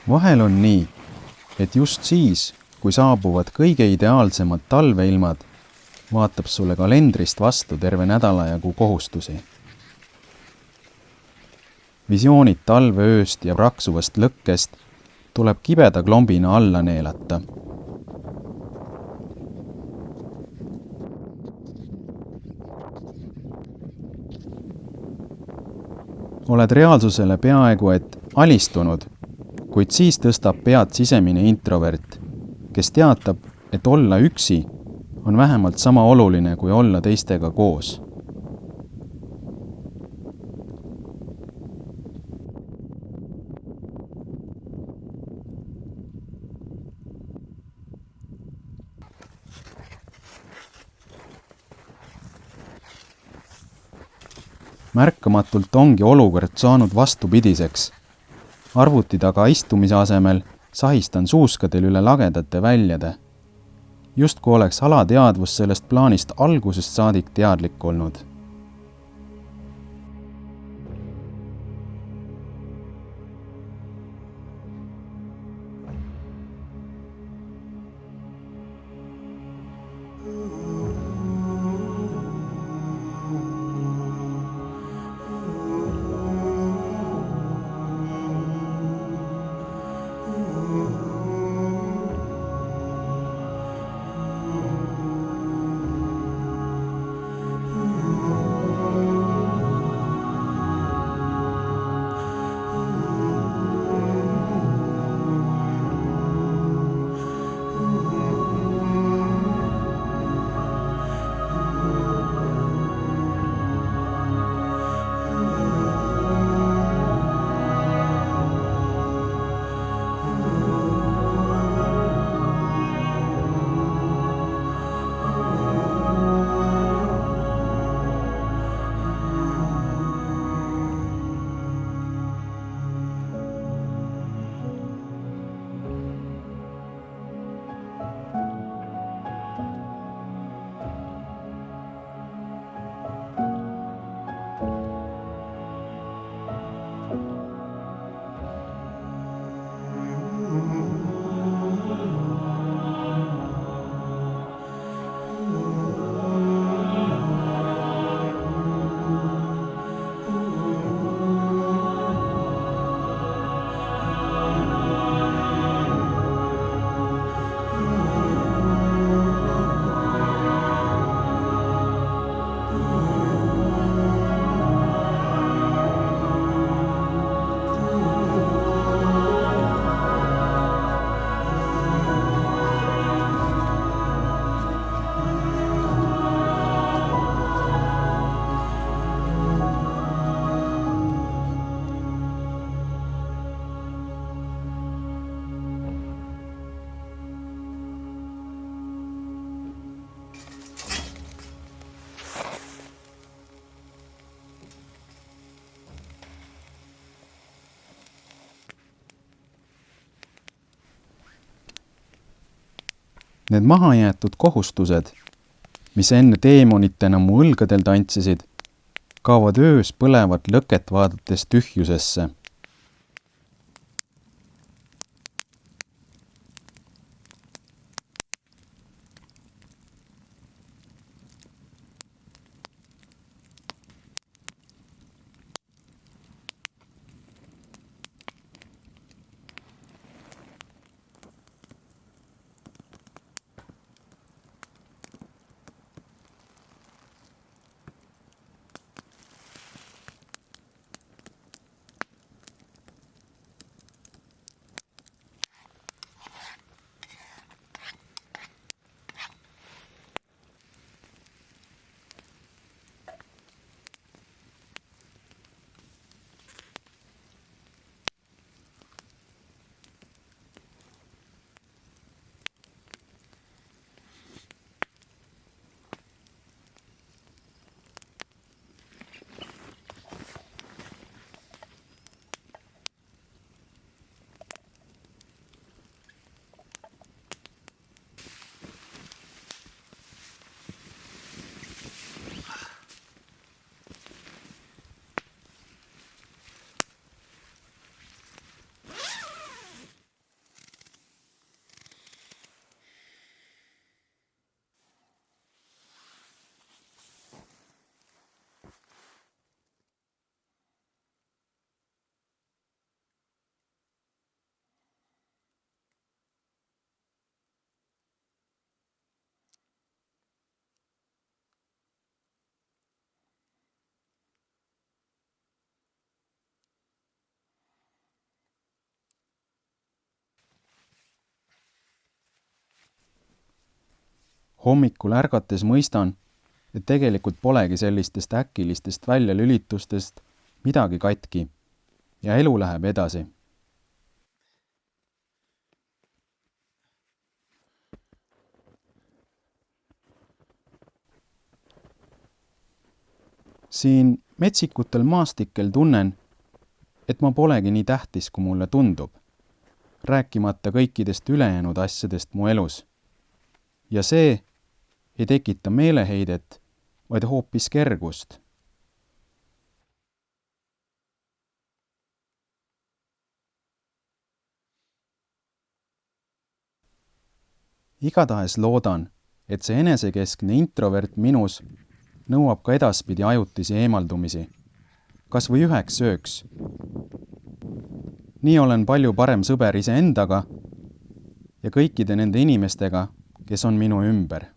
Vahel on nii, et just siis, kui saabuvad kõige ideaalsemad talveilmad, vaatab sulle kalendrist vastu terve nädalajagu kohustusi. Visioonid talveööst ja praksuvast lõkkest tuleb kibeda klombina alla neelata. Oled reaalsusele peaaegu et alistunud, kuid siis tõstab pead sisemine introvert, kes teatab, et olla üksi on vähemalt sama oluline kui olla teistega koos. Märkamatult ongi olukord saanud vastupidiseks. Arvuti taga istumise asemel sahistan suuskadel üle lagedate väljade. Just kui oleks alateadvus sellest plaanist algusest saadik teadlik olnud. Need mahajäetud kohustused, mis enne teemonitena mu õlgadel tantsisid, kaovad öös põlevat lõket vaadates tühjusesse. Hommikul ärgates mõistan, et tegelikult polegi sellistest äkilistest väljalülitustest midagi katki ja elu läheb edasi. Siin metsikutel maastikel tunnen, et ma polegi nii tähtis, kui mulle tundub, rääkimata kõikidest ülejäänud asjadest mu elus. Ja see ei tekita meeleheidet, vaid hoopis kergust. Igatahes loodan, et see enesekeskne introvert minus nõuab ka edaspidi ajutisi eemaldumisi, kas või üheks ööks. Nii olen palju parem sõber iseendaga ja kõikide nende inimestega, kes on minu ümber.